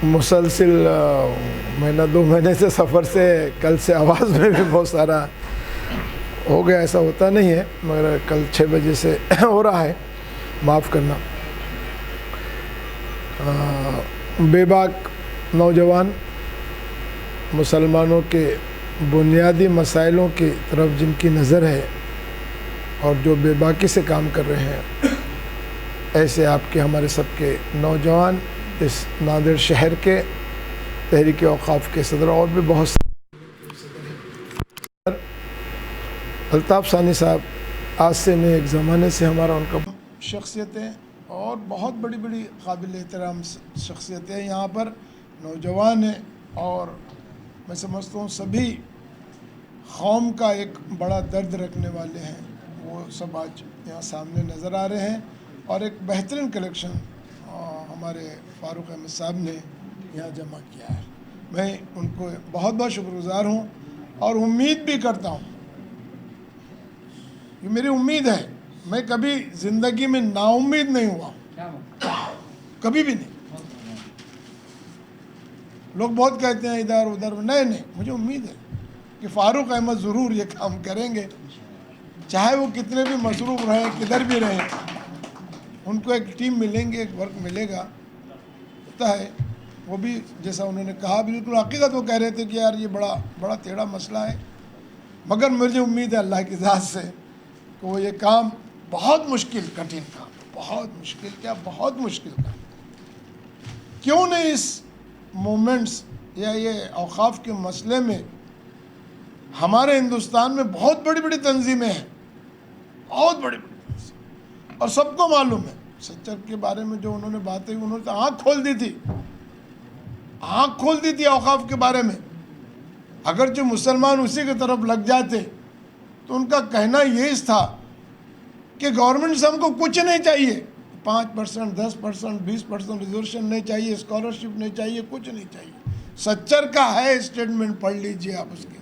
मुसलसिल महीना 2 महीने से सफ़र से कल से आवाज़ में भी बहुत सारा हो गया, ऐसा होता नहीं है, मगर कल 6 बजे से हो रहा है, माफ़ करना। बेबाक नौजवान मुसलमानों के बुनियादी मसाइलों की तरफ जिनकी नज़र है और जो बेबाकी से काम कर रहे हैं, ऐसे आपके हमारे सबके नौजवान इस नादिर शहर के तहरीक औक़ाफ़ के सदर और भी बहुत अल्ताफ़ सानी साहब आज से नहीं एक ज़माने से हमारा उनका शख्सियतें और बहुत बड़ी बड़ी काबिल एहतराम शख्सियतें यहाँ पर नौजवान हैं और मैं समझता हूँ सभी कौम का एक बड़ा दर्द रखने वाले हैं, वो सब आज यहाँ सामने नज़र आ रहे हैं। और एक बेहतरीन कलेक्शन हमारे फ़ारूक अहमद साहब ने यहाँ जमा किया है। मैं उनको बहुत बहुत शुक्रगुज़ार हूँ और उम्मीद भी करता हूँ, ये मेरी उम्मीद है, मैं कभी ज़िंदगी में नाउम्मीद नहीं हुआ, कभी भी नहीं। लोग बहुत कहते हैं इधर उधर, नहीं, मुझे उम्मीद है कि फ़ारूक अहमद ज़रूर ये काम करेंगे, चाहे वो कितने भी मसरूफ़ रहें, किधर भी रहें, उनको एक टीम मिलेंगे, एक वर्क मिलेगा। होता है वो भी, जैसा उन्होंने कहा, बिल्कुल हकीकत वो कह रहे थे कि यार ये बड़ा टेढ़ा मसला है, मगर मुझे उम्मीद है अल्लाह की ज़ात से कि वो ये काम बहुत मुश्किल, कठिन काम, बहुत मुश्किल, क्या बहुत मुश्किल काम, क्यों नहीं इस मूवमेंट्स या ये औक़ाफ़ के मसले में हमारे हिंदुस्तान में बहुत बड़ी बड़ी तंजीमें हैं, बहुत बड़ी बड़ी, और सबको मालूम है सच्चर के बारे में जो उन्होंने बातें, उन्होंने तो आँख खोल दी थी, आँख खोल दी थी औक़ाफ़ के बारे में। अगर जो मुसलमान उसी की तरफ लग जाते तो उनका कहना यही था कि गवर्नमेंट से हमको कुछ नहीं चाहिए, 5%, 10%, 20% रिजर्वेशन नहीं चाहिए, स्कॉलरशिप नहीं चाहिए, कुछ नहीं चाहिए। सच्चर का है स्टेटमेंट, पढ़ लीजिए आप उसके,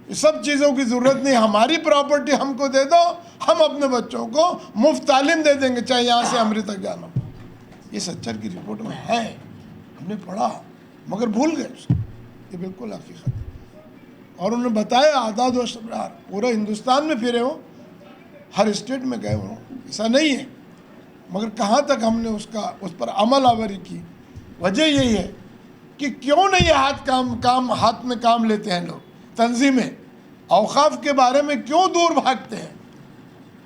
ये सब चीज़ों की ज़रूरत नहीं, हमारी प्रॉपर्टी हमको दे दो, हम अपने बच्चों को मुफ्त तालीम दे देंगे, चाहे यहाँ से अमृत तक जाना। ये सच्चर की रिपोर्ट में है, हमने पढ़ा मगर भूल गए, ये बिल्कुल हकीकत है। और उन्होंने बताया आदाद व शमरार, पूरे हिंदुस्तान में फिरे हो, हर स्टेट में गए हो, ऐसा नहीं है, मगर कहाँ तक हमने उस पर अमल आवरी की। वजह यही है कि क्यों नहीं हाथ में काम लेते हैं लोग, तंजीमें औक़ाफ़ के बारे में क्यों दूर भागते हैं,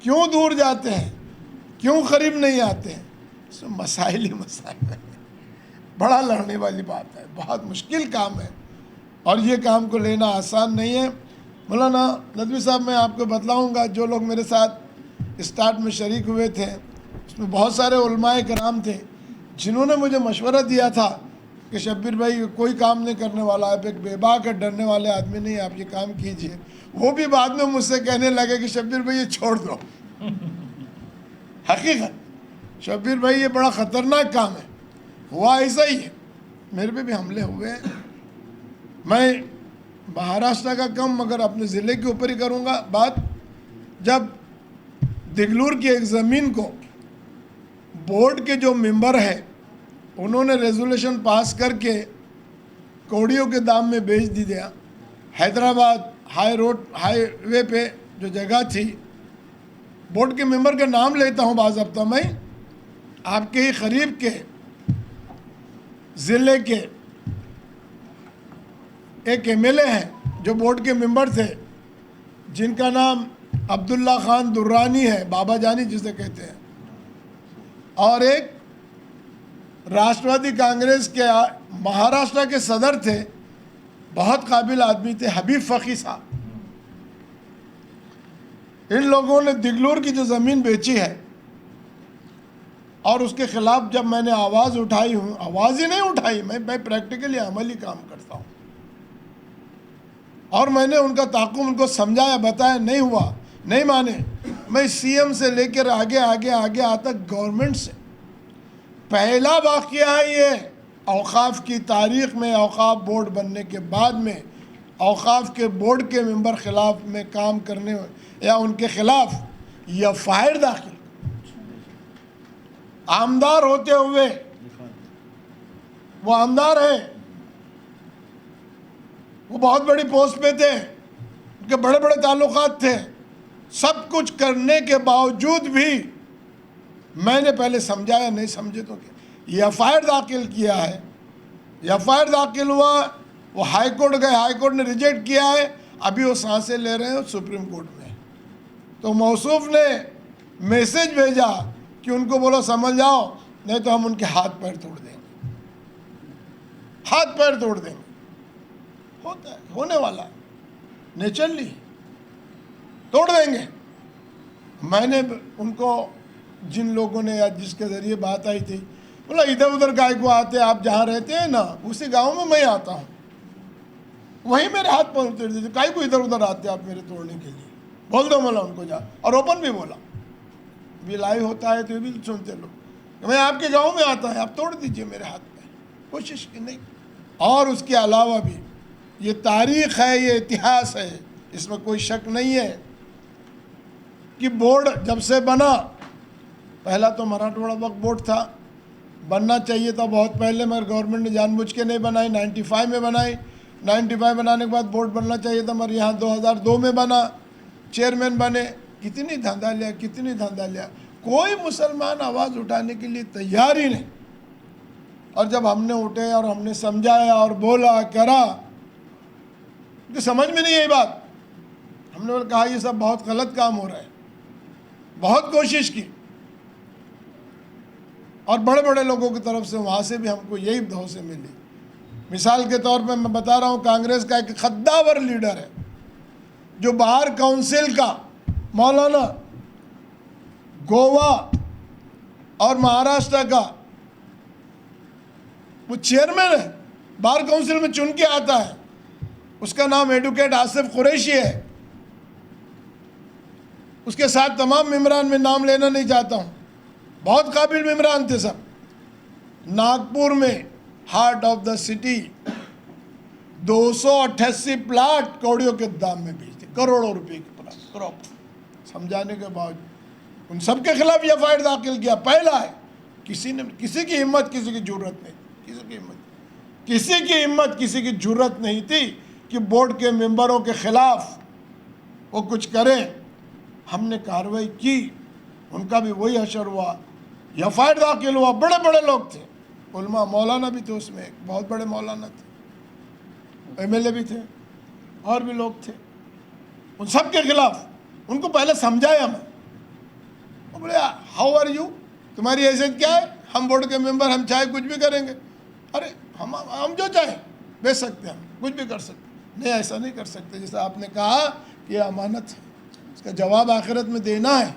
क्यों दूर जाते हैं, क्यों करीब नहीं आते हैं। इसमें मसाइल ही मसाइल है, बड़ा लड़ने वाली बात है, बहुत मुश्किल काम है और ये काम को लेना आसान नहीं है। मौलाना नदवी साहब, मैं आपको बतलाऊँगा, जो लोग मेरे साथ स्टार्ट में शरीक हुए थे उसमें बहुत सारे उलमाए कराम थे जिन्होंने मुझे मशवरा दिया था कि शब्बीर भाई कोई काम नहीं करने वाला, आप एक बेबाक है, डरने वाले आदमी नहीं, आप ये काम कीजिए। वो भी बाद में मुझसे कहने लगे कि शब्बीर भाई ये छोड़ दो। हकीकत, शब्बीर भाई ये बड़ा ख़तरनाक काम है। हुआ ऐसा ही है, मेरे पे भी हमले हुए हैं। मैं महाराष्ट्र का कम मगर अपने ज़िले के ऊपर ही करूँगा बात। जब दिगलूर की एक ज़मीन को बोर्ड के जो मेंबर हैं उन्होंने रेजोल्यूशन पास करके कौड़ियों के दाम में बेच दी दिया, हैदराबाद हाईवे पे जो जगह थी, बोर्ड के मेंबर का नाम लेता हूँ बाज़ाब्ता मैं, आपके ही करीब के ज़िले के एक एमएलए हैं जो बोर्ड के मेंबर थे, जिनका नाम अब्दुल्ला खान दुर्रानी है, बाबा जानी जिसे कहते हैं, और एक राष्ट्रवादी कांग्रेस के महाराष्ट्र के सदर थे, बहुत काबिल आदमी थे, हबीब फ़की साहब। इन लोगों ने दिगलूर की जो ज़मीन बेची है और उसके ख़िलाफ़ जब मैंने आवाज़ उठाई हूँ, आवाज़ ही नहीं उठाई, मैं प्रैक्टिकली अमली काम करता हूँ, और मैंने उनका ताक़ुब उनको समझाया, बताया, नहीं हुआ, नहीं माने। मैं सीएम से लेकर आगे आता गवर्नमेंट से पहला वाक़या है ये औक़ाफ़ की तारीख़ में, औक़ाफ़ बोर्ड बनने के बाद में औक़ाफ़ के बोर्ड के मेंबर ख़िलाफ़ में काम करने या उनके ख़िलाफ़ या फ़ायर दाखिल, आमदार होते हुए वो आमदार हैं, वो बहुत बड़ी पोस्ट पे थे, उनके बड़े बड़े ताल्लुकात थे। सब कुछ करने के बावजूद भी मैंने पहले समझाया, नहीं समझे तो क्या, ये एफआईआर दाखिल किया है, एफआईआर दाखिल हुआ, वो हाई कोर्ट गए, हाई कोर्ट ने रिजेक्ट किया है, अभी वो सांसें ले रहे हैं सुप्रीम कोर्ट में। तो मौसूफ ने मैसेज भेजा कि उनको बोलो समझ जाओ, नहीं तो हम उनके हाथ पैर तोड़ देंगे, हाथ पैर तोड़ देंगे। होता है, होने वाला, नेचुरली तोड़ देंगे। मैंने उनको, जिन लोगों ने या जिसके ज़रिए बात आई थी, बोला इधर उधर गाय को आते, आप जहाँ रहते हैं ना उसी गांव में मैं आता हूँ, वहीं मेरे हाथ पर उतर देते, गाय को इधर उधर आते आप मेरे तोड़ने के लिए, बोल दो बोला उनको जा। और ओपन भी बोला, भी लाइव होता है तो ये भी सुनते लोग, मैं आपके गांव में आता है, आप तोड़ दीजिए मेरे हाथ में, कोशिश की नहीं। और उसके अलावा भी ये तारीख़ है, ये इतिहास है, इसमें कोई शक नहीं है कि बोर्ड जब से बना, पहला तो मराठवाड़ा वक्फ बोर्ड था, बनना चाहिए था बहुत पहले, मगर गवर्नमेंट ने जानबूझ के नहीं बनाई, 95 में बनाई। 95 बनाने के बाद बोर्ड बनना चाहिए था, मगर यहाँ 2002 में बना, चेयरमैन बने। कितनी धंधा लिया, कितनी धंधा लिया, कोई मुसलमान आवाज़ उठाने के लिए तैयार ही नहीं। और जब हमने उठे और हमने समझाया और बोला करा, तो समझ में नहीं आई बात, हमने कहा ये सब बहुत गलत काम हो रहा है। बहुत कोशिश की और बड़े बड़े लोगों की तरफ से वहाँ से भी हमको यही धौंसे मिली। मिसाल के तौर पे मैं बता रहा हूँ, कांग्रेस का एक खद्दावर लीडर है जो बार काउंसिल का, मौलाना, गोवा और महाराष्ट्र का वो चेयरमैन है, बार काउंसिल में चुन के आता है। उसका नाम एडवोकेट आसिफ कुरैशी है। उसके साथ तमाम मेम्बरान में नाम लेना नहीं चाहता हूँ, बहुत काबिल मेम्बरान थे सब। नागपुर में heart of the city 288 plot कौड़ियों के दाम में बेचते, करोड़ों रुपए के प्लाट, करोड़। समझाने के बावजूद उन सब के खिलाफ एफआईआर दाखिल किया। पहला है, किसी की हिम्मत, किसी की जरूरत नहीं, किसी की जरूरत नहीं थी कि बोर्ड के मेंबरों के खिलाफ वो कुछ करें। हमने कार्रवाई की, उनका भी वही असर हुआ, एफआईआर दाखिल हुआ। बड़े बड़े लोग थे, उलमा, मौलाना भी थे उसमें, बहुत बड़े मौलाना थे, एमएलए भी थे, और भी लोग थे। उन सब के खिलाफ उनको पहले समझाया मैं, वो बोले हाउ आर यू, तुम्हारी हैसियत क्या है, हम बोर्ड के मेंबर, हम चाहे कुछ भी करेंगे। अरे हम जो चाहे बेच सकते हैं, हम कुछ भी कर सकते, नहीं ऐसा नहीं कर सकते। जैसे आपने कहा कि अमानत है, इसका जवाब आखिरत में देना है।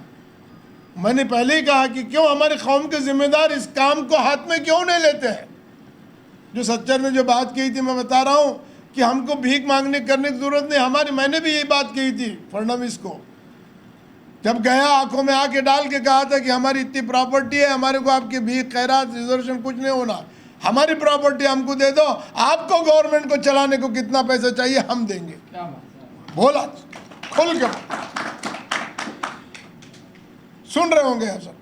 मैंने पहले ही कहा कि क्यों हमारे कौम के जिम्मेदार इस काम को हाथ में क्यों नहीं लेते हैं। जो सच्चर ने जो बात कही थी, मैं बता रहा हूँ कि हमको भीख मांगने करने की जरूरत नहीं। हमारी, मैंने भी यही बात कही थी फडणवीस को, जब गया आंखों में आके डाल के कहा था कि हमारी इतनी प्रॉपर्टी है, हमारे को आपकी भीख, खैरात, रिजर्वेशन कुछ नहीं होना, हमारी प्रॉपर्टी हमको दे दो, आपको गवर्नमेंट को चलाने को कितना पैसा चाहिए हम देंगे। बोला खुल के, सुन रहे होंगे आप सब,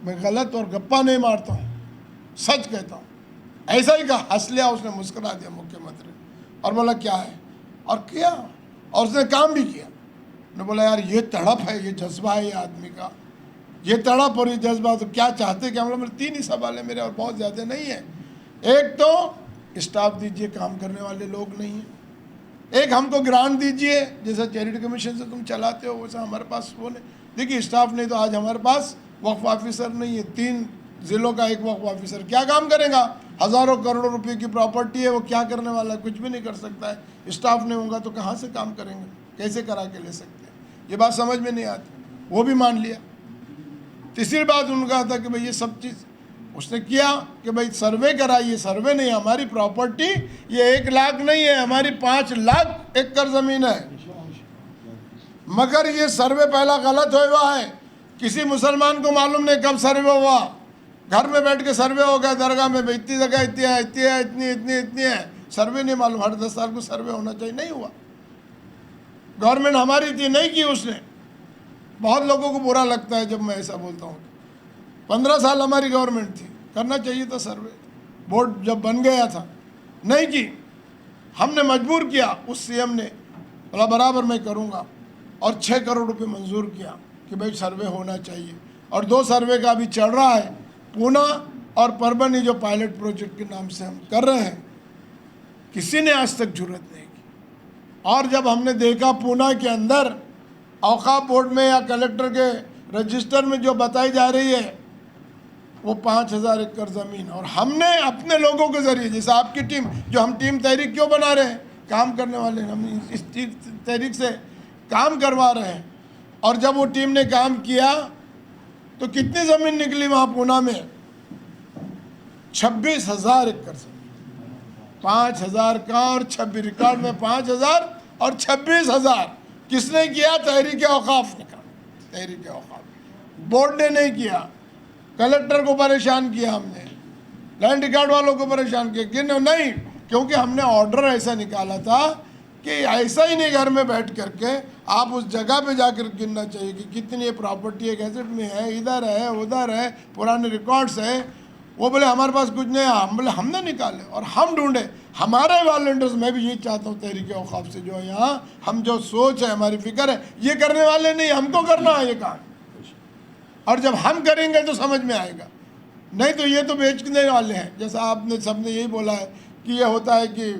मैं गलत और गप्पा नहीं मारता हूँ, सच कहता हूँ। ऐसा ही कहा, हंस लिया उसने, मुस्कुरा दिया मुख्यमंत्री, और बोला क्या है, और किया, और उसने काम भी किया। ने बोला यार ये तड़प है, ये जज्बा है ये आदमी का, ये तड़प और ये जज्बा, तो क्या चाहते कि हम लोग, 3 ही सवाल है मेरे और बहुत ज़्यादा नहीं है। एक तो स्टाफ दीजिए, काम करने वाले लोग नहीं हैं। एक हमको ग्रांट दीजिए, जैसा चैरिटी कमीशन से तुम चलाते हो वैसा हमारे पास वो नहीं। देखिए स्टाफ नहीं तो आज हमारे पास वक्फ ऑफिसर नहीं है, 3 ज़िलों का एक वक्फ ऑफिसर क्या काम करेगा। हज़ारों करोड़ों रुपए की प्रॉपर्टी है, वो क्या करने वाला है, कुछ भी नहीं कर सकता है। स्टाफ नहीं होगा तो कहाँ से काम करेंगे, कैसे करा के ले सकते हैं, ये बात समझ में नहीं आती। वो भी मान लिया। तीसरी बात उनका था कि भाई ये सब चीज़ उसने किया कि भाई सर्वे कराइए, सर्वे नहीं, हमारी प्रॉपर्टी ये 1 लाख नहीं है, हमारी 5 लाख एकड़ ज़मीन है। मगर ये सर्वे पहला गलत हुआ है, किसी मुसलमान को मालूम नहीं कब सर्वे हुआ, घर में बैठ के सर्वे हो गया दरगाह में, इतनी जगह इतनी है, इतनी है, इतनी इतनी इतनी है, सर्वे नहीं मालूम। हर 10 साल को सर्वे होना चाहिए, नहीं हुआ। गवर्नमेंट हमारी थी, नहीं की उसने। बहुत लोगों को बुरा लगता है जब मैं ऐसा बोलता हूँ। 15 साल हमारी गवर्नमेंट थी, करना चाहिए था सर्वे, बोर्ड जब बन गया था, नहीं की, हमने मजबूर किया, उस सीएम ने बोला बराबर मैं करूँगा और 6 करोड़ रुपए मंजूर किया कि भाई सर्वे होना चाहिए। और 2 सर्वे का अभी चल रहा है, पूना और परभनी, जो पायलट प्रोजेक्ट के नाम से हम कर रहे हैं। किसी ने आज तक जरूरत नहीं की। और जब हमने देखा पूना के अंदर औकाफ बोर्ड में या कलेक्टर के रजिस्टर में जो बताई जा रही है वो 5000 एकड़ ज़मीन, और हमने अपने लोगों के ज़रिए, जैसे आपकी टीम, जो हम टीम तहरीक क्यों बना रहे हैं, काम करने वाले हम इस टीम तहरीक से काम करवा रहे हैं। और जब वो टीम ने काम किया तो कितनी ज़मीन निकली वहाँ पूना में, 26,000 एकड़ से। 5,000 का और 26 रिकॉर्ड में 5,000 और 26,000 किसने किया? तहरीक औकाफ ने कहा, तहरीक औकाफ, बोर्ड ने नहीं किया। कलेक्टर को परेशान किया हमने, लैंड रिकॉर्ड वालों को परेशान किया कि नहीं, क्योंकि हमने ऑर्डर ऐसा निकाला था कि ऐसा ही नहीं घर में बैठ करके आप उस जगह पे जाकर गिनना चाहिए कि कितनी प्रॉपर्टी है, गैजेट में है, इधर है, उधर है, पुराने रिकॉर्ड्स है। वो बोले हमारे पास कुछ नहीं है, हम बोले हमने निकाले और हम ढूंढे। हमारे वॉलंटियर्स, मैं भी यही चाहता हूँ तहरीक औकाफ से जो है यहाँ, हम जो सोच है, हमारी फिक्र है, ये करने वाले नहीं, हमको करना है ये काम। और जब हम करेंगे तो समझ में आएगा, नहीं तो ये तो बेचने वाले हैं। जैसा आपने सबने यही बोला है कि ये होता है कि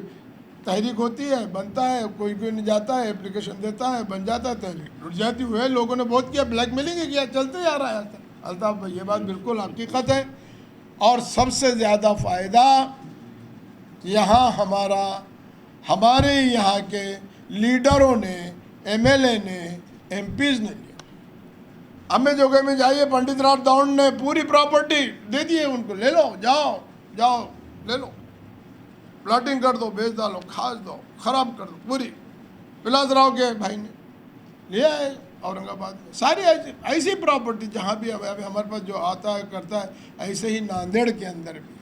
तहरीक होती है, बनता है, कोई कोई नहीं जाता है, एप्लीकेशन देता है, बन जाता है, तहरीक लुट जाती हुए। लोगों ने बहुत किया, ब्लैकमेलिंग किया, चलते जा रहा है। अल्ताफ भाई ये बात बिल्कुल हकीकत है। और सबसे ज़्यादा फ़ायदा यहाँ हमारे यहाँ के लीडरों ने, एमएलए ने, एमपीज़ ने लिया। हमें जगह में जाइए, पंडित राव दौड़ ने पूरी प्रॉपर्टी दे दी है उनको, ले लो, जाओ जाओ ले लो, प्लॉटिंग कर दो, बेच डालो, खास दो, खराब कर दो पूरी। विलास राव के भाई ने लिया है औरंगाबाद में, सारी ऐसी प्रॉपर्टी जहाँ भी अभी हमारे पास जो आता है करता है। ऐसे ही नांदेड़ के अंदर भी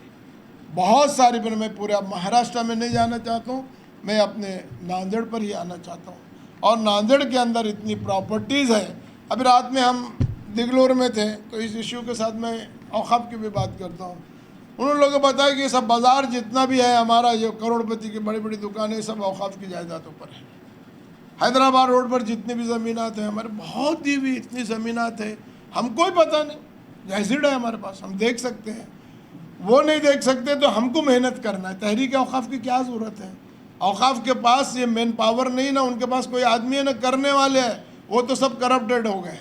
बहुत सारी, पर मैं पूरे महाराष्ट्र में नहीं जाना चाहता हूँ, मैं अपने नांदेड़ पर ही आना चाहता हूँ। और नांदेड़ के अंदर इतनी प्रॉपर्टीज़ है। अभी रात में हम दिगलोर में थे तो इस इशू के साथ मैं औकाफ की भी बात करता हूँ। उन लोगों को बताया कि सब बाज़ार जितना भी है हमारा, जो करोड़पति की बड़ी बड़ी दुकानें, सब औकाफ की जायदादों पर है। हैदराबाद रोड पर जितने भी ज़मीनात हैं हमारे, बहुत दी हुई इतनी ज़मीनात है, हमको ही पता नहीं, गैजेट है हमारे पास, हम देख सकते हैं। वो नहीं देख सकते तो हमको मेहनत करना है। तहरीक औकाफ की क्या ज़रूरत है? औकाफ के पास ये मैन पावर नहीं ना, उनके पास कोई आदमी है ना करने वाले हैं, वो तो सब करप्टेड हो गए।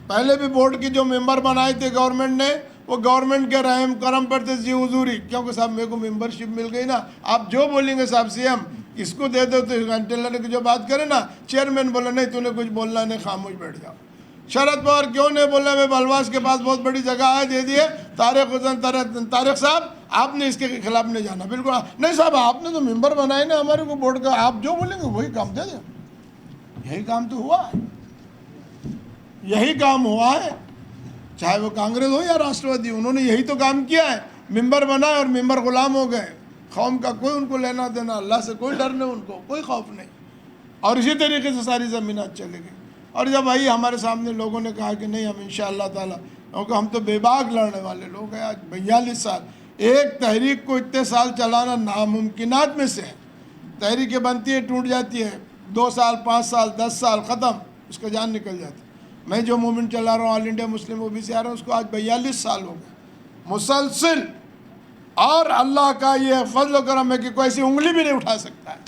पहले भी बोर्ड की जो मेंबर बनाए थे गवर्नमेंट ने, वो गवर्नमेंट के रहम करम पर थे जी हुजूरी, क्योंकि साहब मेरे को मेंबरशिप मिल गई ना, आप जो बोलेंगे साहब सीएम इसको दे दो, तो टेलर की जो बात करे ना, चेयरमैन बोला नहीं तूने कुछ बोलना नहीं, खामोश बैठ जाओ। शरद पवार क्यों नहीं बोला, मैं बलवास के पास बहुत बड़ी जगह है, दे दिए, तारिक साहब आपने इसके खिलाफ नहीं जाना, बिल्कुल नहीं साहब, आपने तो मेंबर बनाए ना हमारे को बोर्ड का, आप जो बोलेंगे वही काम दे दें। यही काम तो हुआ है, यही काम हुआ है, चाहे वो कांग्रेस हो या राष्ट्रवादी, उन्होंने यही तो काम किया है। मेंबर बनाए और मेंबर गुलाम हो गए। कौम का कोई उनको लेना देना, अल्लाह से कोई डर नहीं, उनको कोई खौफ नहीं। और इसी तरीके से सारी ज़मीनात चली गई। और जब भाई हमारे सामने लोगों ने कहा कि नहीं हम इंशाअल्लाह ताला, क्योंकि हम तो बेबाक लड़ने वाले लोग हैं। आज 42 साल, एक तहरीक को इतने साल चलाना नामुमकिनात में से है। तहरीकें बनती है, टूट जाती है, 2 साल, 5 साल, 10 साल, ख़त्म, उसका जान निकल जाती है। मैं जो मूवमेंट चला रहा हूँ, ऑल इंडिया मुस्लिम ओबीसी आ रहा हूँ, उसको आज 42 साल हो गए मुसलसिल। और अल्लाह का ये फजल करम है कि कोई ऐसी उंगली भी नहीं उठा सकता है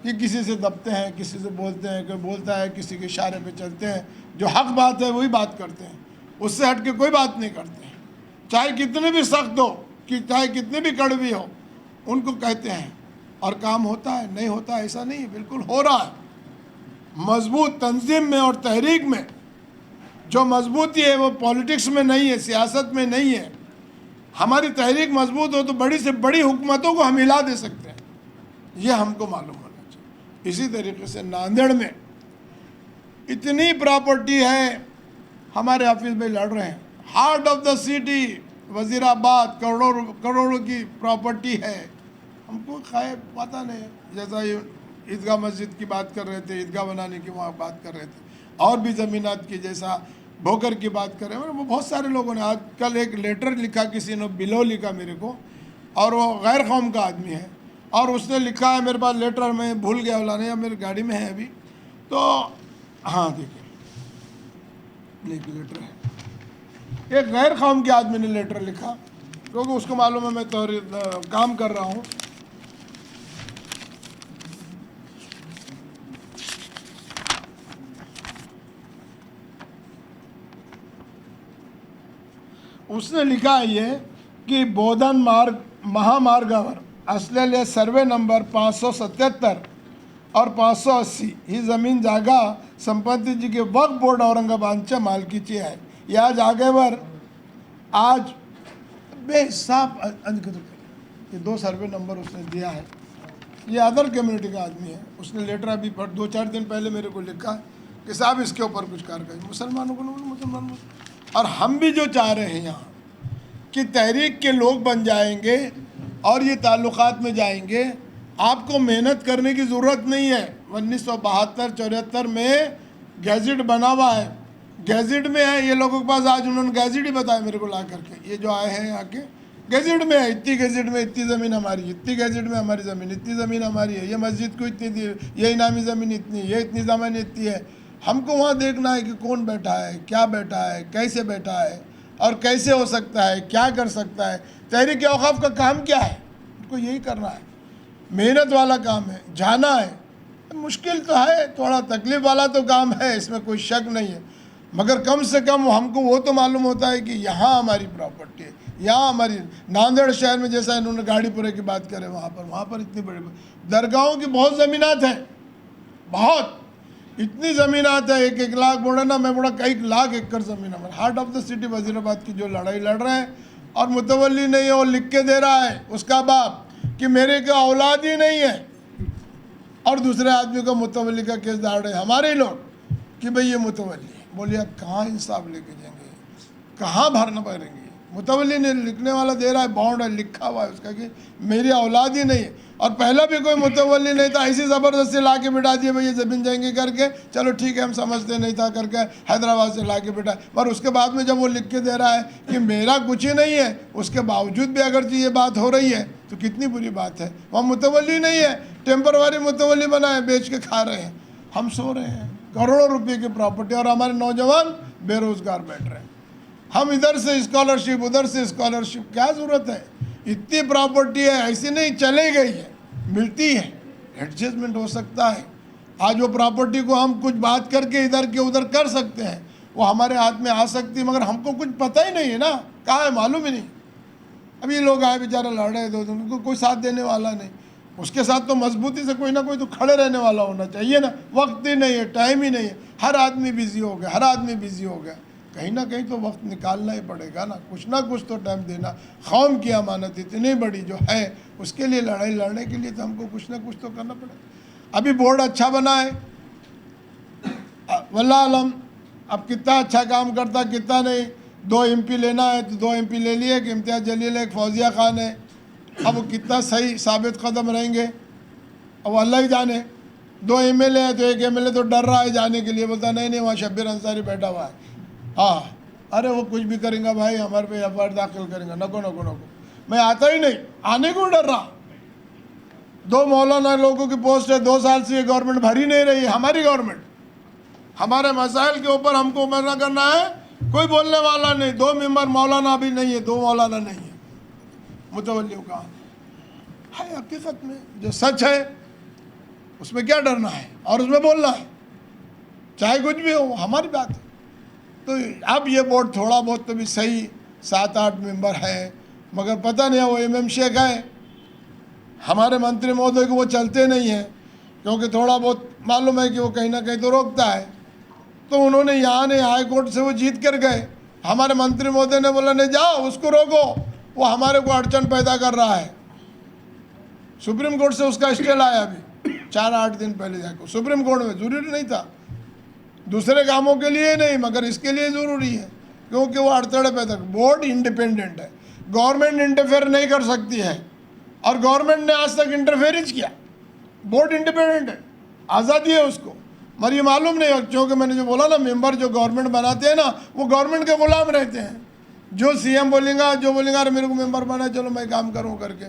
कि किसी से दबते हैं, किसी से बोलते हैं, कोई बोलता है, किसी के इशारे पे चलते हैं, जो हक बात है वही बात करते हैं, उससे हट के कोई बात नहीं करते हैं। चाहे कितने भी सख्त हो, कि चाहे कितने भी कड़वी हो, उनको कहते हैं और काम होता है। नहीं होता ऐसा नहीं है, बिल्कुल हो रहा है। मजबूत तंजीम में और तहरीक में जो मजबूती है वो पॉलिटिक्स में नहीं है, सियासत में नहीं है। हमारी तहरीक मजबूत हो तो बड़ी से बड़ी हुकूमतों को हम हिला दे सकते हैं, ये हमको मालूम होना चाहिए। इसी तरीके से नांदेड़ में इतनी प्रॉपर्टी है, हमारे ऑफिस में लड़ रहे हैं, heart of the city Wazirabad, करोड़ों की प्रॉपर्टी है, हमको खैर पता नहीं। जैसा ये ईदगाह मस्जिद की बात कर रहे थे, ईदगाह बनाने की वहाँ बात कर रहे थे, और भी ज़मीनात की, जैसा भोकर की बात करें, वो बहुत सारे लोगों ने, आज कल एक लेटर लिखा किसी ने, बिलो लिखा मेरे को, और वो गैर कौम का आदमी है, और उसने लिखा है मेरे पास लेटर, मैं भूल गया लाने, या मेरी गाड़ी में है अभी, तो हाँ देखिए लेटर है, एक गैर कौम के आदमी ने लेटर लिखा, क्योंकि उसको मालूम है मैं तो काम कर रहा हूँ। उसने लिखा है ये कि बोधन मार्ग महामार्गावर असलेले सर्वे नंबर 577 और 580 ही जमीन जागा संपत्तीची की वक्फ बोर्ड औरंगाबादच्या मालकीची आहे। या जागेवर आज बेहिसाब ये 2 सर्वे नंबर उसने दिया है। ये अदर कम्युनिटी का आदमी है, उसने लेटर अभी 2-4 दिन पहले मेरे को लिखा कि साहब इसके ऊपर कुछ कार्रवाई। मुसलमानों को मुसलमान, और हम भी जो चाह रहे हैं यहाँ कि तहरीक के लोग बन जाएंगे और ये ताल्लुकात में जाएंगे, आपको मेहनत करने की ज़रूरत नहीं है। 1972-74 में गैजेट बना हुआ है, गैजेट में है, ये लोगों के पास आज उन्होंने गैजेट ही बताया मेरे को ला करके, ये जो आए हैं यहाँ के गैजेट में है, इतनी गैजेट में इतनी ज़मीन हमारी, इतनी गैजेट में हमारी ज़मीन, इतनी ज़मीन हमारी है, ये मस्जिद को इतनी दी, ये इनामी ज़मीन इतनी, ये इतनी ज़मीन इतनी है। हमको वहाँ देखना है कि कौन बैठा है, क्या बैठा है, कैसे बैठा है, और कैसे हो सकता है, क्या कर सकता है। तहरीक औक़ाफ़ का काम क्या है, उनको यही करना है, मेहनत वाला काम है, जाना है। मुश्किल तो है, थोड़ा तकलीफ़ वाला तो काम है, इसमें कोई शक नहीं है, मगर कम से कम हमको वो तो मालूम होता है कि यहाँ हमारी प्रॉपर्टी है, यहाँ हमारी। नांदेड़ शहर में जैसा इन्होंने गाड़ीपुरे की बात करे, वहाँ पर इतनी बड़ी दरगाहों की बहुत ज़मीनात हैं, बहुत इतनी ज़मीनात है, 1-1 लाख बोला ना, मैं बोला कई लाख एकड़ ज़मीन हमारे heart of the city Wazirabad की जो लड़ाई लड़ रहे हैं, और मुतवल्ली नहीं है, वो लिख के दे रहा है उसका बाप कि मेरे का औलाद ही नहीं है, और दूसरे आदमी को मुतवल्ली का केस दाड़ रहे हमारे लोग कि भाई ये मुतवल्ली है। बोलिए कहाँ इंसाफ लेके जाएंगे, कहाँ भरना पड़ेंगे। मुतवल्ली ने लिखने वाला दे रहा है, बॉन्ड है, लिखा हुआ है उसका कि मेरी औलाद ही नहीं है, और पहला भी कोई मुतवल्ली नहीं था, ऐसी ज़बरदस्ती ला के बिठा दिए भाई ये ज़मीन जाएंगे करके, चलो ठीक है हम समझते नहीं था करके हैदराबाद से ला के बिठा। पर उसके बाद में जब वो लिख के दे रहा है कि मेरा कुछ ही नहीं है, उसके बावजूद भी अगर ये बात हो रही है तो कितनी बुरी बात है। वहाँ मुतवल्ली नहीं है, टेम्परवारी मुतवल्ली बनाए, बेच के खा रहे हैं, हम सो रहे हैं, करोड़ों रुपये की प्रॉपर्टी, और हमारे नौजवान बेरोज़गार बैठ रहे हैं। हम इधर से स्कॉलरशिप, उधर से स्कॉलरशिप, क्या ज़रूरत है। इतनी प्रॉपर्टी है, ऐसी नहीं चले गई है, मिलती है, एडजस्टमेंट हो सकता है। आज वो प्रॉपर्टी को हम कुछ बात करके इधर के उधर कर सकते हैं, वो हमारे हाथ में आ सकती है, मगर हमको कुछ पता ही नहीं है ना, कहाँ है मालूम ही नहीं। अब ये लोग आए बेचारा लड़ रहे थे, उनको कोई साथ देने वाला नहीं, उसके साथ तो मजबूती से कोई ना कोई तो खड़े रहने वाला होना चाहिए ना। वक्त ही नहीं है, टाइम ही नहीं है, हर आदमी बिजी हो गया, हर आदमी बिजी हो गया। कहीं ना कहीं तो वक्त निकालना ही पड़ेगा ना कुछ तो टाइम देना। कौम की अमानत इतनी बड़ी जो है, उसके लिए लड़ाई लड़ने के लिए तो हमको कुछ ना कुछ तो करना पड़ेगा। अभी बोर्ड अच्छा बना है, वल्लाह आलम, अब कितना अच्छा काम करता कितना नहीं। 2 MP लेना है तो 2 MP ले लिए, एक इम्तियाज़ जलील है, एक फौजिया खान है। अब वो कितना सही साबित कदम रहेंगे अब अल्लाह ही जाने। 2 MLA है तो एक MLA तो डर रहा है जाने के लिए, बोलता नहीं वहाँ शब्बीर अंसारी बैठा हुआ है। हाँ, अरे वो कुछ भी करेंगे भाई, हमारे पे FIR दाखिल करेंगे, नको, मैं आता ही नहीं, आने को डर रहा। 2 मौलाना लोगों की पोस्ट है, 2 साल से ये गवर्नमेंट भरी नहीं रही है, हमारी गवर्नमेंट। हमारे मसाइल के ऊपर हमको मना करना है, कोई बोलने वाला नहीं। 2 मेंबर मौलाना भी नहीं है, 2 मौलाना नहीं है, मुतवल्लियों का है। हकीकत में जो सच है उसमें क्या डरना है, और उसमें बोलना है, चाहे कुछ भी हो, हमारी बात है। तो अब ये बोर्ड थोड़ा बहुत तो भी सही 7-8 मेंबर है, मगर पता नहीं है वो MM शेख है, हमारे मंत्री महोदय को वो चलते नहीं हैं, क्योंकि थोड़ा बहुत मालूम है कि वो कहीं ना कहीं तो रोकता है। तो उन्होंने यहाँ नहीं, हाई कोर्ट से वो जीत कर गए। हमारे मंत्री महोदय ने बोला नहीं जाओ उसको रोको, वो हमारे को अड़चन पैदा कर रहा है। सुप्रीम कोर्ट से उसका स्टे लाया अभी 4-8 दिन पहले जाकर सुप्रीम कोर्ट में। ज़रूरी नहीं था, दूसरे कामों के लिए नहीं, मगर इसके लिए ज़रूरी है, क्योंकि वो अड़थड़े पैदा। बोर्ड इंडिपेंडेंट है, गवर्नमेंट इंटरफेयर नहीं कर सकती है, और गवर्नमेंट ने आज तक इंटरफेरेंस किया। बोर्ड इंडिपेंडेंट है, आज़ादी है उसको, मगर ये मालूम नहीं है, क्योंकि मैंने जो बोला ना, मेंबर जो गवर्नमेंट बनाते हैं ना, वो गवर्नमेंट के गुलाम रहते हैं। जो सीएम बोलेगा, जो बोलेगा अरे मेरे को मेंबर बना, चलो मैं काम करूँ करके,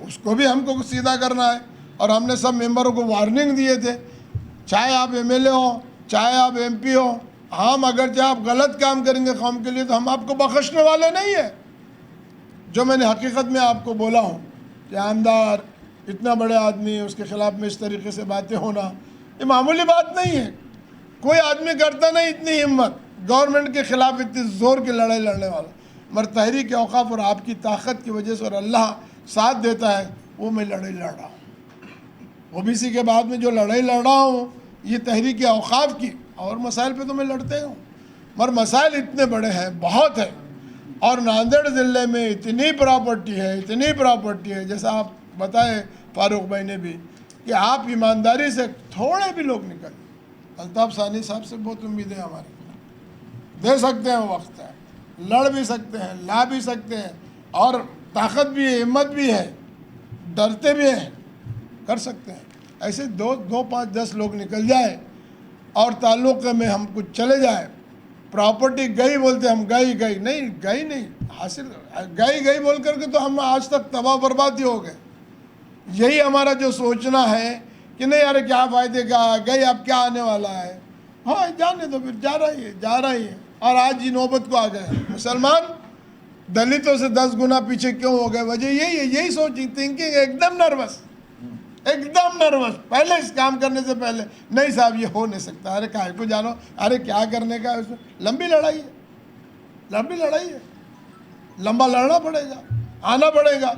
उसको भी हमको सीधा करना है। और हमने सब मेंबरों को वार्निंग दिए थे, चाहे आप एमएलए हो, चाहे आप एमपी हो, हम अगर चाहे आप गलत काम करेंगे कौम के लिए तो हम आपको बख्शने वाले नहीं है। जो मैंने हकीकत में आपको बोला हूँ कि आमदार इतना बड़े आदमी, उसके खिलाफ में इस तरीके से बातें होना ये मामूली बात नहीं है। कोई आदमी करता नहीं इतनी हिम्मत गवर्नमेंट के खिलाफ इतनी ज़ोर की लड़ाई लड़ने वाला। मगर तहरीक औकाफ और आपकी ताकत की वजह से और अल्लाह साथ देता है, वो मैं लड़ाई लड़ रहा हूँ। ओबीसी के बाद में जो लड़ाई लड़ रहा हूँ ये तहरीक औकाफ की, और मसाइल पे तो मैं लड़ते हूँ, मगर मसाइल इतने बड़े हैं, बहुत है। और नांदेड़ ज़िले में इतनी प्रॉपर्टी है, इतनी प्रॉपर्टी है, जैसा आप बताए फारूक भाई ने भी, कि आप ईमानदारी से थोड़े भी लोग निकल, अल्ताफ़ सानी साहब से बहुत उम्मीद है हमारे, दे सकते हैं, वक्त है, लड़ भी सकते हैं, ला भी सकते हैं, और ताकत भी है, हिम्मत भी है, डरते भी हैं, कर सकते हैं। ऐसे दो 5-10 लोग निकल जाए और ताल्लुक़ में हम कुछ चले जाए, प्रॉपर्टी गई बोलते हम गई नहीं हासिल, गई बोल करके तो हम आज तक तबाह बर्बाद ही हो गए। यही हमारा जो सोचना है कि नहीं अरे क्या फ़ायदे का, गई अब क्या आने वाला है, हाँ जाने दो, फिर जा रही है। और आज ही नौबत को आ गए, मुसलमान दलितों से 10 गुना पीछे क्यों हो गए? वजह यही है, यही सोची, थिंकिंग एकदम नर्वस, पहले इस काम करने से पहले, नहीं साहब ये हो नहीं सकता, अरे काहे को जानो, अरे क्या करने का है उसमें, लंबी लड़ाई है, लंबा लड़ना पड़ेगा, आना पड़ेगा।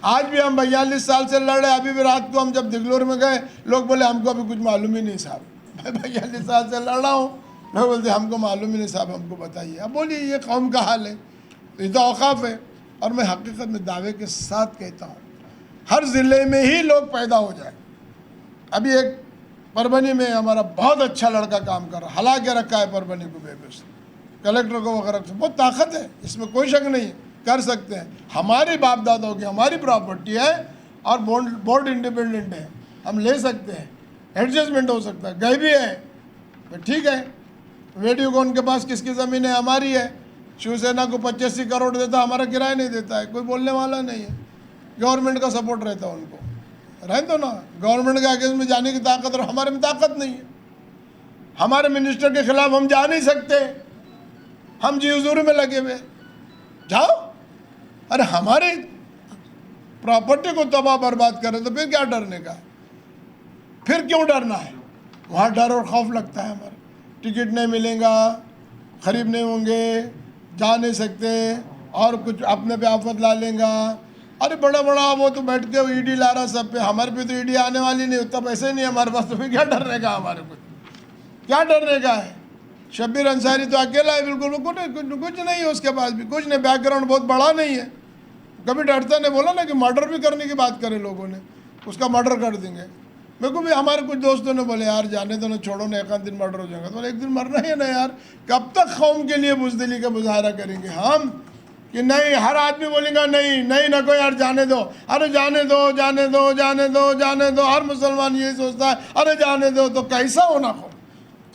आज भी हम 42 साल से लड़ रहे, अभी भी रात को हम जब दिगलोर में गए, लोग बोले हमको अभी कुछ मालूम ही नहीं साहब, मैं 42 साल से लड़ रहा हूँ, लोग बोलते हमको मालूम ही नहीं साहब, हमको बताइए। अब बोलिए ये कौम का हाल है, ये तो औकाफ है। और मैं हकीकत में दावे के साथ कहता हूँ, हर ज़िले में ही लोग पैदा हो जाए। अभी एक परभनी में हमारा बहुत अच्छा लड़का काम कर रहा, हला के रखा है परभनी को बेबस, कलेक्टर को वगैरह, बहुत ताकत है, इसमें कोई शक नहीं है, कर सकते हैं। हमारे बाप दादाओं की हमारी प्रॉपर्टी है और बोर्ड इंडिपेंडेंट है, हम ले सकते हैं, एडजस्टमेंट हो सकता है। गए भी है तो ठीक है, वीडियो को उनके पास किसकी ज़मीन है, हमारी है। शिवसेना को 85 करोड़ देता, हमारा किराया नहीं देता है, कोई बोलने वाला नहीं है। गवर्नमेंट का सपोर्ट रहता है उनको, रहे तो ना, गवर्नमेंट के अगेंस्ट में जाने की ताकत, और हमारे में ताकत नहीं है। हमारे मिनिस्टर के खिलाफ हम जा नहीं सकते, हम जी हुजूरी में लगे हुए, जाओ, अरे हमारे प्रॉपर्टी को तबाह बर्बाद करें तो फिर क्या डरने का, फिर क्यों डरना है? वहाँ डर और खौफ लगता है हमारा, टिकट नहीं मिलेगा, खरीद नहीं होंगे, जा नहीं सकते, और कुछ अपने पे आफत ला लेगा। अरे बड़ा वो तो बैठ के ईडी ला रहा सब पे, हमारे पे तो ईडी आने वाली नहीं, उतना पैसे नहीं हमारे पास, तो फिर क्या डरने का, हमारे को क्या डरने का है? शब्बीर अंसारी तो अकेला है बिल्कुल, कुछ नहीं है उसके पास भी, कुछ नहीं, बैकग्राउंड बहुत बड़ा नहीं है, कभी डरता नहीं। बोला ना कि मर्डर भी करने की बात करे लोगों ने, उसका मर्डर कर देंगे। मेरे को भी हमारे कुछ दोस्तों ने बोले यार जाने दो ना, छोड़ो ना, एक आध दिन मर्डर हो जाएगा, तो एक दिन मरना ही है ना यार, कब तक कौम के लिए बुज़दिली का मुजाहरा करेंगे हम कि नहीं? हर आदमी बोलेगा नहीं ना कोई यार जाने दो, अरे जाने दो, हर मुसलमान यही सोचता है अरे जाने दो। तो कैसा होना हो,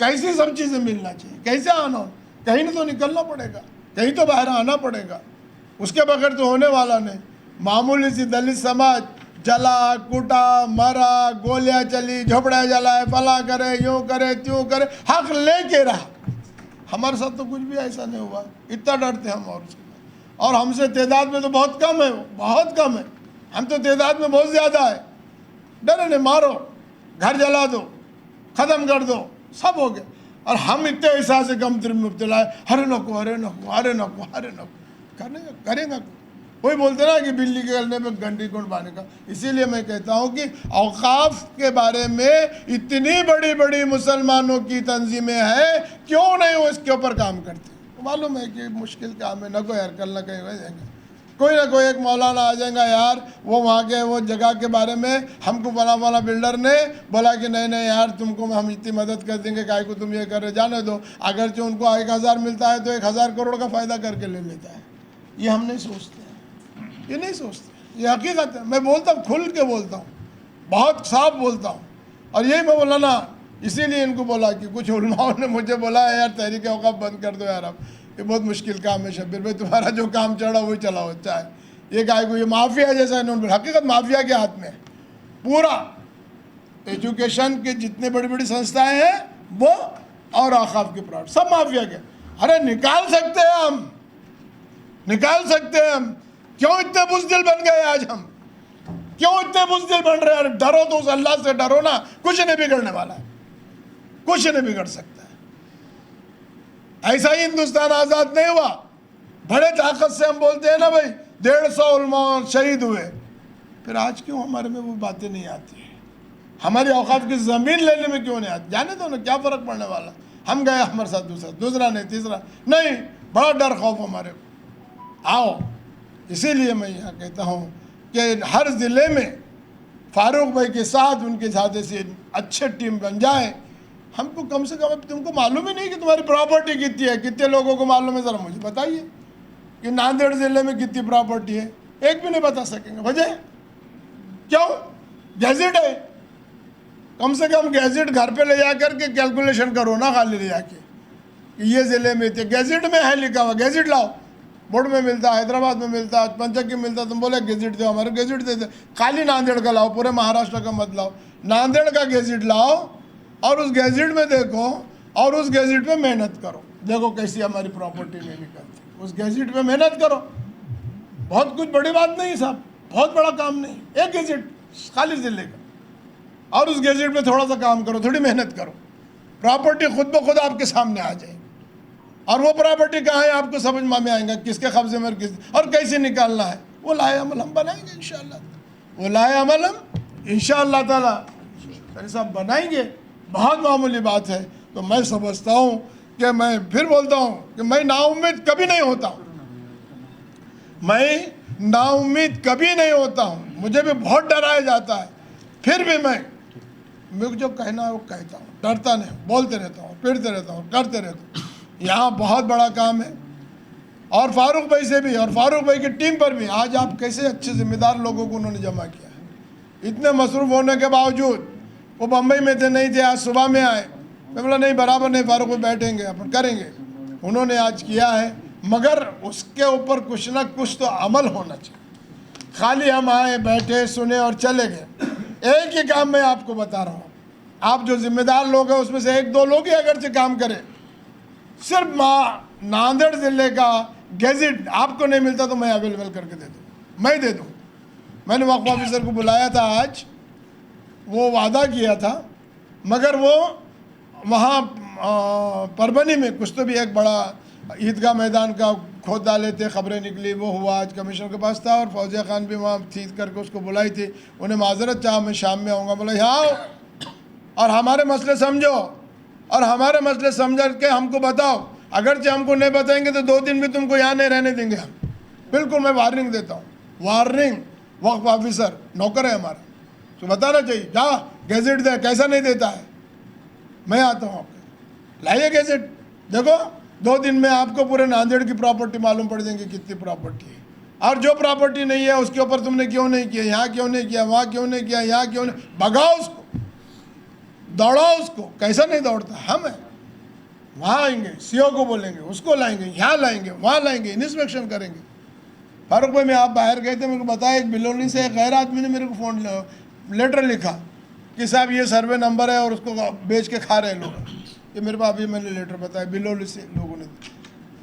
कैसी सब चीज़ें मिलना चाहिए, कैसे आना हो, कहीं ना तो निकलना पड़ेगा, कहीं तो बाहर आना पड़ेगा, उसके बगैर तो होने वाला नहीं। मामूली सी दलित समाज जला कूटा मरा, गोलियां चली, झोपड़ा जलाए, फला करे, यूँ करे त्यों करे, हक लेके रहा। हमारे साथ तो कुछ भी ऐसा नहीं हुआ, इतना डरते हम, और हमसे तादाद में तो बहुत कम है, बहुत कम है, हम तो तादाद में बहुत ज़्यादा है। डरे नहीं, मारो, घर जला दो, ख़त्म कर दो, सब हो गया। और हम इतने एहसास से गम में मुब्तला है, अरे नको करेगा। कोई बोलते ना कि बिल्ली के गलने में गंडी कौन बांधे का। इसीलिए मैं कहता हूँ कि औकाफ के बारे में इतनी बड़ी मुसलमानों की तंजीमें हैं, क्यों नहीं वो इसके ऊपर काम करते? मालूम है कि मुश्किल काम है, न कोई यार कल न कहीं हो जाएंगे, कोई ना कोई एक मौलाना आ जाएगा यार, वो वहाँ के वो जगह के बारे में हमको वाला बिल्डर ने बोला कि नहीं यार तुमको हम इतनी मदद कर देंगे, काय को तुम ये कर रहे, जाने दो। अगर जो उनको 1000 मिलता है तो 1000 करोड़ का फ़ायदा करके ले लेता है। ये हम नहीं सोचते, ये नहीं सोचते, ये हकीकत है। मैं बोलता हूँ, खुल के बोलता हूँ, बहुत साफ बोलता हूँ। और यही मैं मौलाना इसीलिए इनको बोला कि कुछ उलमाओं ने मुझे बोला है यार तहरीक औक़ाफ़ बंद कर दो यार, अब ये बहुत मुश्किल काम है शब्बीर भाई, तुम्हारा जो काम चढ़ा वही चलाओ, अच्छा है। ये गाय को ये माफिया जैसा इन्होंने, हकीकत माफिया के हाथ में पूरा एजुकेशन के जितने बड़ी बड़ी संस्थाएं हैं वो और औक़ाफ़ के प्रोडक्ट सब माफिया के। अरे निकाल सकते हैं हम, निकाल सकते हैं हम, क्यों इतने बुज़दिल बन गए आज हम, क्यों इतने बुज़दिल बन रहे हैं? डरो तो उस अल्लाह से डरो ना, कुछ नहीं बिगड़ने वाला है, कुछ नहीं बिगड़ सकता है। ऐसा ही हिंदुस्तान आज़ाद नहीं हुआ, बड़े ताकत से हम बोलते हैं ना भाई 150 उलमा शहीद हुए, फिर आज क्यों हमारे में वो बातें नहीं आती है? हमारी औक़ाफ़ की ज़मीन लेने में क्यों नहीं आती? जाने दो ना, क्या फ़र्क पड़ने वाला, हम गए हमारे साथ दूसरा, दूसरा नहीं तीसरा नहीं, बड़ा डर खौफ हमारे को। आओ, इसीलिए मैं यहाँ कहता हूँ कि हर ज़िले में फ़ारूक भाई के साथ उनके साथ ऐसी अच्छे टीम बन जाए। हमको कम से कम, तुमको मालूम ही नहीं कि तुम्हारी प्रॉपर्टी कितनी है, कितने लोगों को मालूम है, ज़रा मुझे बताइए कि नांदेड़ ज़िले में कितनी प्रॉपर्टी है, एक भी नहीं बता सकेंगे। वजह क्यों? गैजेट है, कम से कम गैजेट घर पे ले जा कर के कैलकुलेशन करो ना, खाली ले जाके कि ये ज़िले में थे, गैजेट में है लिखा हुआ, गैजेट लाओ, बोर्ड में मिलता है, हैदराबाद में मिलता है, पंचक में मिलता है, तुम बोले गैजेट दो, हमारे गैजेट दे दे। खाली नांदेड़ का लाओ, पूरे महाराष्ट्र का मत लाओ, नांदेड़ का गैजेट लाओ और उस गैजेट में देखो और उस गैजेट पे मेहनत करो, देखो कैसी हमारी प्रॉपर्टी नहीं निकलती, उस गैजेट पे मेहनत करो। बहुत कुछ बड़ी बात नहीं साहब, बहुत बड़ा काम नहीं, एक गैजेट खाली ज़िले का, और उस गैजेट पे थोड़ा सा काम करो, थोड़ी मेहनत करो, प्रॉपर्टी खुद ब खुद आपके सामने आ जाएगी। और वो प्रॉपर्टी कहाँ है आपको समझ में आएगा, किसके कब्जे में किस और कैसे निकालना है, वो लाए अमल हम बनाएंगे इंशाअल्लाह, वो लाए अमल हम इंशाअल्लाह ताला साहब बनाएंगे। बहुत मामूली बात है। तो मैं समझता हूँ कि मैं फिर बोलता हूँ कि मैं नाउम्मीद कभी नहीं होता हूँ, मैं नाउम्मीद कभी नहीं होता हूँ, मुझे भी बहुत डराया जाता है, फिर भी मैं मुझे जो कहना है वो कहता हूँ, डरता नहीं, बोलते रहता हूँ, फिरते रहता हूँ, करते रहता हूँ। यहाँ बहुत बड़ा काम है और फारूक भाई से भी और फारूक भाई की टीम पर भी। आज आप कैसे अच्छे जिम्मेदार लोगों को उन्होंने जमा किया है, इतने मसरूफ़ होने के बावजूद। वो बम्बई में थे, नहीं थे, आज सुबह में आए, मैं बोला नहीं बराबर नहीं, फारूक भाई बैठेंगे अपन करेंगे, उन्होंने आज किया है, मगर उसके ऊपर कुछ ना कुछ तो अमल होना चाहिए। खाली हम आए बैठे सुने और चले गए। एक ही काम मैं आपको बता रहा हूँ, आप जो जिम्मेदार लोग हैं उसमें से एक दो लोग ही अगर से काम करें, सिर्फ नांदेड़ ज़िले का गैजेट आपको नहीं मिलता तो मैं अवेलेबल करके दे दूँ, मैं दे दूँ। मैंने वक्फ ऑफिसर को बुलाया था आज, वो वादा किया था, मगर वो वहाँ परभनी में कुछ तो भी एक बड़ा ईदगाह मैदान का खोद डाले थे, खबरें निकली, वो हुआ। आज कमिश्नर के पास था और फौजिया खान भी वहाँ थी करके उसको बुलाई थी, उन्हें माजरत चाहा मैं शाम में आऊँगा। बोला यहाँ आओ और हमारे मसले समझो और हमारे मसले समझ के हमको बताओ, अगरचे हमको नहीं बताएंगे तो 2 दिन भी तुमको यहाँ नहीं रहने देंगे हम। बिल्कुल मैं वार्निंग देता हूँ, वार्निंग। वक्फ ऑफिसर नौकर है हमारा, तो बताना चाहिए, जा गैजेट दे, कैसा नहीं देता है, मैं आता हूँ आपके, लाइए गैजेट, देखो 2 दिन में आपको पूरे नांदेड़ की प्रॉपर्टी मालूम पड़ जाएंगी कितनी प्रॉपर्टी है, और जो प्रॉपर्टी नहीं है उसके ऊपर तुमने क्यों नहीं किया, यहाँ क्यों नहीं किया, वहाँ क्यों नहीं किया, यहाँ क्यों नहीं, भगाओ उसको, दौड़ाओ उसको। कैसा नहीं दौड़ता, हम हैं, वहाँ आएंगे, सीओ को बोलेंगे, उसको लाएंगे, यहाँ लाएंगे, वहाँ लाएंगे, इंस्पेक्शन करेंगे। फारूक भाई में आप बाहर गए थे, मेरे को बताया, एक बिलोनी से एक गैर आदमी ने मेरे को फ़ोन लेटर लिखा कि साहब ये सर्वे नंबर है और उसको बेच के खा रहे लोग, ये मेरे पास अभी मैंने लेटर बताया, बिलोनी से लोगों ने।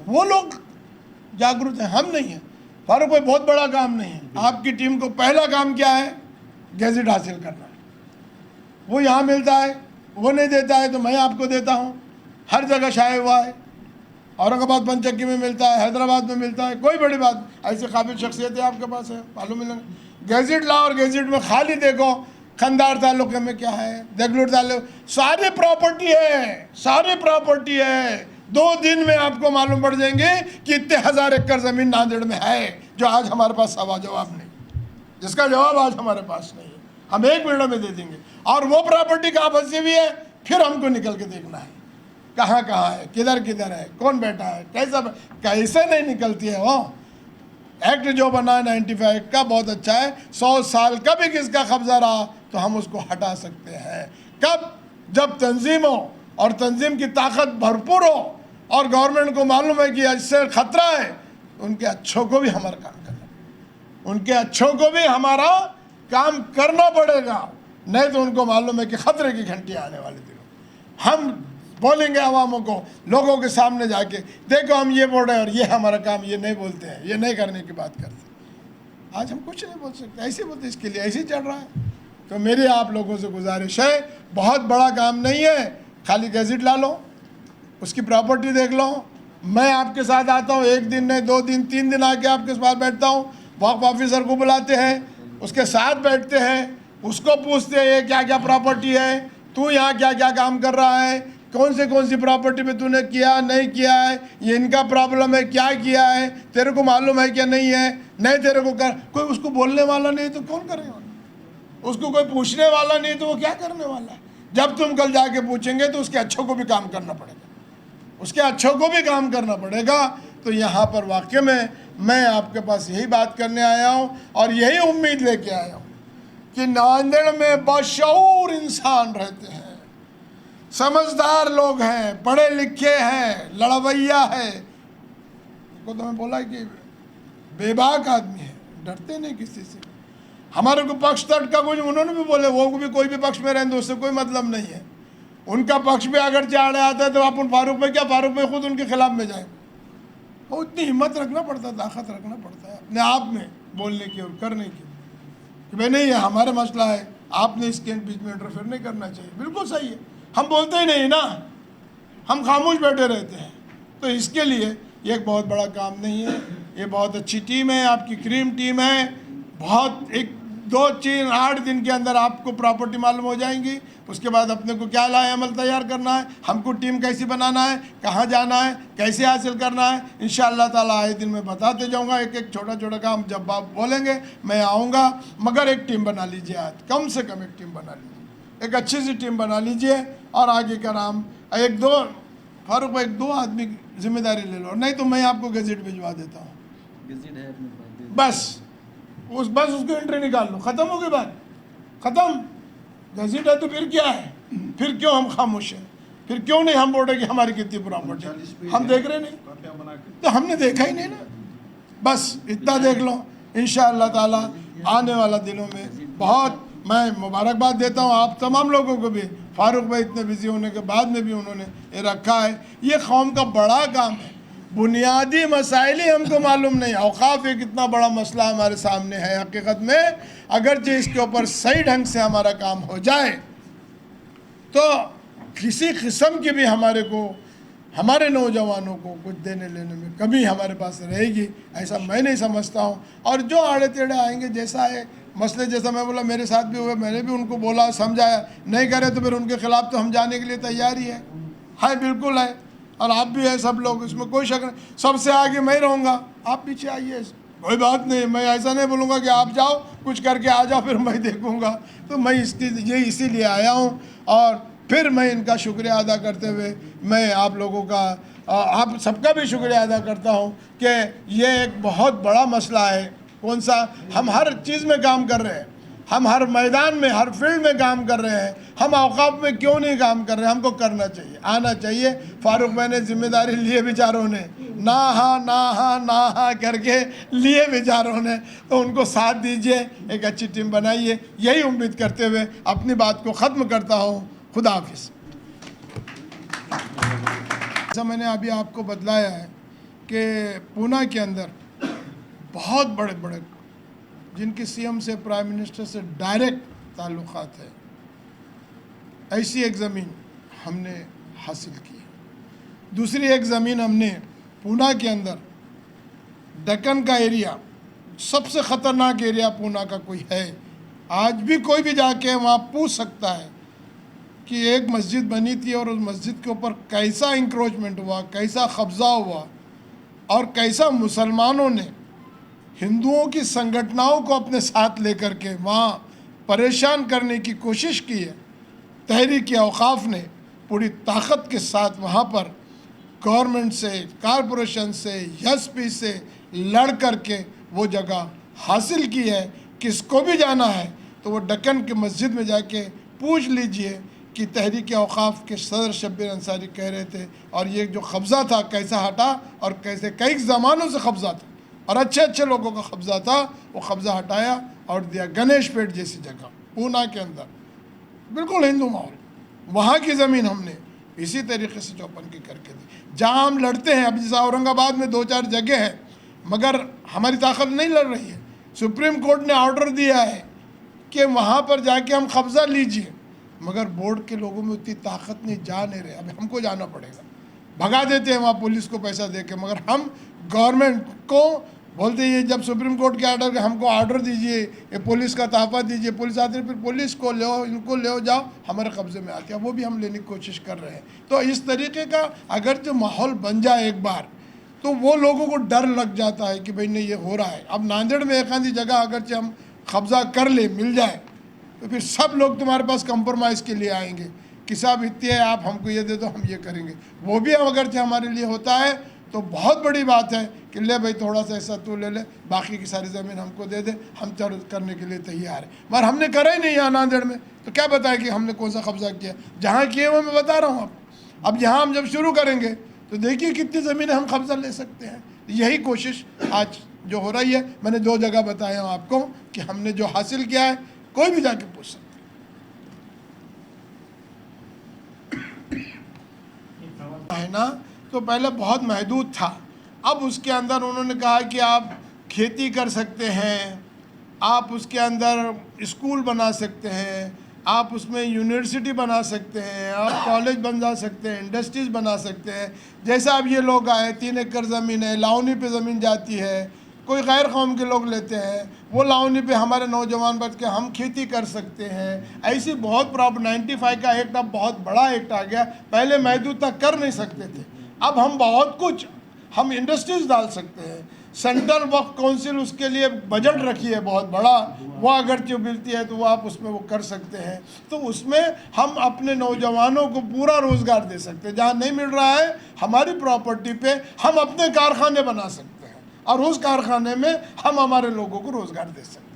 वो लोग जागरूक हैं, हम नहीं हैं। फारूक भाई बहुत बड़ा काम नहीं है, आपकी टीम को पहला काम क्या है, गैजेट हासिल करना। वो यहाँ मिलता है, वो नहीं देता है तो मैं आपको देता हूँ, हर जगह शाये हुआ है, औरंगाबाद पंचक्की में मिलता है, हैदराबाद में मिलता है, कोई बड़ी बात, ऐसे काबिल शख्सियत है आपके पास है, मालूम मिलेंगे। गैजेट लाओ और गैजेट में खाली देखो खंदार तालुके में क्या है, देगलूर तालुक, सारी प्रॉपर्टी है, सारी प्रॉपर्टी है। 2 दिन में आपको मालूम पड़ जाएंगे कि इतने 1000 एकड़ ज़मीन नांदेड़ में है, जो आज हमारे पास सवाल जवाब नहीं, जिसका जवाब आज हमारे पास नहीं है, हम 1 मिनट में दे देंगे। और वो प्रॉपर्टी कहाँ फंसी हुई है, फिर हमको निकल के देखना है कहाँ कहाँ है, किधर किधर है, कौन बैठा है, कैसे नहीं निकलती है। वो एक्ट जो बना है 95 का बहुत अच्छा है, 100 साल का भी किसका कब्जा रहा तो हम उसको हटा सकते हैं। कब, जब तंजीम हो और तंजीम की ताकत भरपूर हो और गवर्नमेंट को मालूम है कि इससे खतरा है, उनके अच्छों को भी हमारा काम करना, उनके अच्छों को भी हमारा काम करना पड़ेगा। नहीं तो उनको मालूम है कि खतरे की घंटी आने वाले दिनों हम बोलेंगे आवामों को, लोगों के सामने जाके, देखो हम ये बोल रहे हैं और ये हमारा काम, ये नहीं बोलते हैं, ये नहीं करने की बात करते। आज हम कुछ नहीं बोल सकते, ऐसे बोलते, इसके लिए ऐसे ही चल रहा है। तो मेरी आप लोगों से गुजारिश है, बहुत बड़ा काम नहीं है, खाली गैजेट ला लो, उसकी प्रॉपर्टी देख लो। मैं आपके साथ आता हूँ, 1 दिन नहीं 2 दिन 3 दिन आके आपके साथ बैठता हूँ, वक्फ ऑफिसर को बुलाते हैं, उसके साथ बैठते हैं, उसको पूछते हैं ये क्या क्या प्रॉपर्टी है, तू यहाँ क्या क्या काम कर रहा है, कौन सी प्रॉपर्टी पे तूने किया नहीं किया है, ये इनका प्रॉब्लम है, क्या किया है, तेरे को मालूम है क्या नहीं है, नहीं तेरे को कर। कोई उसको बोलने वाला नहीं तो कौन करेगा, उसको कोई पूछने वाला नहीं तो वो क्या करने वाला है। जब तुम कल जाके पूछेंगे तो उसके अच्छों को भी काम करना पड़ेगा, उसके अच्छों को भी काम करना पड़ेगा। तो यहाँ पर वाकई में मैं आपके पास यही बात करने आया हूँ और यही उम्मीद लेके आया हूँ कि नांदेड़ में बाशऊर इंसान रहते हैं, समझदार लोग हैं, पढ़े लिखे हैं, लड़वैया है। तो मैं बोला कि बेबाक आदमी है, डरते नहीं किसी से। हमारे को पक्ष तट का कुछ उन्होंने भी बोले, वो भी कोई भी पक्ष में रहें, उससे कोई मतलब नहीं है। उनका पक्ष भी अगर चाड़े आता है तो अपन फारूक में क्या, फारूक में खुद उनके खिलाफ में जाए। वो इतनी हिम्मत रखना पड़ता है, ताकत रखना पड़ता है अपने आप में बोलने की और करने की कि भाई नहीं, ये हमारा मसला है, आपने इसके बीच में इंटरफेयर नहीं करना चाहिए। बिल्कुल सही है, हम बोलते ही नहीं ना, हम खामोश बैठे रहते हैं। तो इसके लिए ये एक बहुत बड़ा काम नहीं है, ये बहुत अच्छी टीम है, आपकी क्रीम टीम है। बहुत 1 2 3 8 दिन के अंदर आपको प्रॉपर्टी मालूम हो जाएंगी। उसके बाद अपने को क्या लाए अमल तैयार करना है, हमको टीम कैसी बनाना है, कहाँ जाना है, कैसे हासिल करना है, इंशाअल्लाह ताला आए दिन में बताते जाऊँगा। एक एक छोटा छोटा काम जब आप बोलेंगे मैं आऊँगा। मगर एक टीम बना लीजिए, आज कम से कम एक टीम बना लीजिए, एक अच्छी सी टीम बना लीजिए और आगे का नाम 1-2 फारूक भाई 1-2 आदमी जिम्मेदारी ले लो, नहीं तो मैं आपको गजेट भिजवा देता हूँ। गजेट है अपने पास, बस उसको एंट्री निकाल लो, ख़त्म हो गई बात, ख़त्म। गजेट है तो फिर क्या है, फिर क्यों हम खामोश हैं, फिर क्यों नहीं हम बोल रहे कि हमारी कितनी प्रॉपर्टी, हम देख रहे नहीं तो हमने देखा ही नहीं ना। बस इतना देख लो, इंशाअल्लाह ताला आने वाला दिनों में बहुत मैं मुबारकबाद देता हूँ आप तमाम लोगों को भी। फारूक भाई इतने बिजी होने के बाद में भी उन्होंने ये रखा है, ये कौम का बड़ा काम है। बुनियादी मसाइल ही हमको मालूम नहीं, औकाफ एक इतना बड़ा मसला हमारे सामने है हकीकत में। अगरचे इसके ऊपर सही ढंग से हमारा काम हो जाए तो किसी किस्म की भी हमारे नौजवानों को कुछ देने लेने में कभी हमारे पास रहेगी, ऐसा मैं नहीं समझता हूँ। और जो आड़े टेढ़े आएंगे, जैसा है मसले, जैसा मैं बोला मेरे साथ भी हुए, मैंने भी उनको बोला समझाया, नहीं करे तो फिर उनके खिलाफ तो हम जाने के लिए तैयार ही है बिल्कुल है। और आप भी है, सब लोग, इसमें कोई शक नहीं। सबसे आगे मैं रहूँगा, आप पीछे आइए, कोई बात नहीं। मैं ऐसा नहीं बोलूँगा कि आप जाओ कुछ करके आ जाओ फिर मैं देखूँगा। तो मैं इसीलिए आया हूँ और फिर मैं इनका शुक्रिया अदा करते हुए मैं आप लोगों का, आप सबका भी शुक्रिया अदा करता हूँ कि ये एक बहुत बड़ा मसला है। कौन सा, हम हर चीज़ में काम कर रहे हैं, हम हर मैदान में हर फील्ड में काम कर रहे हैं, हम औकाफ में क्यों नहीं काम कर रहे हैं, हमको करना चाहिए, आना चाहिए। फारूक भाई ने जिम्मेदारी लिए बेचारों ने, ना हाँ करके लिए बेचारों ने, तो उनको साथ दीजिए, एक अच्छी टीम बनाइए। यही उम्मीद करते हुए अपनी बात को ख़त्म करता हूँ। खुदा हाफिज़। जैसा मैंने अभी आपको बतलाया है कि पूना के अंदर बहुत बड़े बड़े जिनकी सीएम से, प्राइम मिनिस्टर से डायरेक्ट ताल्लुक़ात है, ऐसी एक ज़मीन हमने हासिल की। दूसरी एक ज़मीन हमने पूना के अंदर दक्कन का एरिया, सबसे ख़तरनाक एरिया पूना का कोई है, आज भी कोई भी जाके वहाँ पूछ सकता है कि एक मस्जिद बनी थी और उस मस्जिद के ऊपर कैसा इंक्रोचमेंट हुआ, कैसा कब्ज़ा हुआ और कैसा मुसलमानों ने हिंदुओं की संगठनाओं को अपने साथ लेकर के वहाँ परेशान करने की कोशिश की है। तहरीक औकाफ ने पूरी ताकत के साथ वहाँ पर गवर्नमेंट से, कारपोरेशन से, एसपी से लड़ कर के वो जगह हासिल की है। किसको भी जाना है तो वो दक्कन की मस्जिद में जाके पूछ लीजिए कि तहरीक औक़ाफ़ के सदर शब्बीर अंसारी कह रहे थे, और ये जो कब्ज़ा था कैसा हटा और कैसे कई ज़मानों से कब्ज़ा था और अच्छे अच्छे लोगों का कब्ज़ा था, वो कब्ज़ा हटाया और दिया गणेश पेट जैसी जगह पूना के अंदर, बिल्कुल हिंदू माहौल, वहाँ की ज़मीन हमने इसी तरीके से 54 की करके दी। जहाँ हम लड़ते हैं, अब जैसे औरंगाबाद में 2-4 जगह हैं, मगर हमारी ताकत नहीं लड़ रही है। सुप्रीम कोर्ट ने ऑर्डर दिया है कि वहाँ पर जाके हम कब्ज़ा लीजिए, मगर बोर्ड के लोगों में उतनी ताकत नहीं, जा नहीं रहे। अब हमको जाना पड़ेगा, भगा देते हैं वहाँ पुलिस को पैसा दे के, मगर हम गवर्नमेंट को बोलते हैं, ये जब सुप्रीम कोर्ट के ऑर्डर, हमको ऑर्डर दीजिए, ये पुलिस का तहफ़ा दीजिए, पुलिस आती है, फिर पुलिस को ले इनको ले जाओ, हमारे कब्ज़े में आती है, वो भी हम लेने की कोशिश कर रहे हैं। तो इस तरीके का अगर जो माहौल बन जाए एक बार, तो वो लोगों को डर लग जाता है कि भाई नहीं ये हो रहा है। अब नांदेड़ में एक आधी जगह अगर हम कब्ज़ा कर ले, मिल जाए, तो फिर सब लोग तुम्हारे पास कंप्रोमाइज़ के लिए आएंगे कि साहब इतने है, आप हमको ये दे दो, हम ये करेंगे। वो भी अगर हमारे लिए होता है तो बहुत बड़ी बात है कि ले भाई थोड़ा सा ऐसा तू ले ले, बाकी की सारी ज़मीन हमको दे दे, हम करने के लिए तैयार है। मगर हमने करा ही नहीं यहाँ नांदेड़ में, तो क्या बताया कि हमने कौन सा कब्ज़ा किया। जहाँ किए हुए मैं बता रहा हूँ आप। अब यहाँ हम जब शुरू करेंगे तो देखिए कितनी ज़मीनें हम कब्ज़ा ले सकते हैं। यही कोशिश आज जो हो रही है, मैंने 2 जगह बताया हूँ आपको कि हमने जो हासिल किया है, कोई भी जाके पूछ सकता है ना। तो पहले बहुत महदूद था, अब उसके अंदर उन्होंने कहा कि आप खेती कर सकते हैं, आप उसके अंदर स्कूल बना सकते हैं, आप उसमें यूनिवर्सिटी बना सकते हैं, आप कॉलेज बना सकते हैं, इंडस्ट्रीज़ बना सकते हैं। जैसा अब ये लोग आए, 3 एकड़ ज़मीन है, लावनी पे ज़मीन जाती है, कोई गैर कौम के लोग लेते हैं, वो लावनी पे हमारे नौजवान बच के हम खेती कर सकते हैं। ऐसी बहुत प्रॉब्लम, 95 का एक्ट अब बहुत बड़ा एक्ट आ गया, पहले महदूद तक कर नहीं सकते थे, अब हम बहुत कुछ, हम इंडस्ट्रीज़ डाल सकते हैं। सेंट्रल वक्फ काउंसिल उसके लिए बजट रखी है बहुत बड़ा, वो अगर जो मिलती है तो वो आप उसमें वो कर सकते हैं। तो उसमें हम अपने नौजवानों को पूरा रोज़गार दे सकते हैं। जहाँ नहीं मिल रहा है, हमारी प्रॉपर्टी पे हम अपने कारखाने बना सकते हैं और उस कारखाने में हम हमारे लोगों को रोज़गार दे सकते हैं।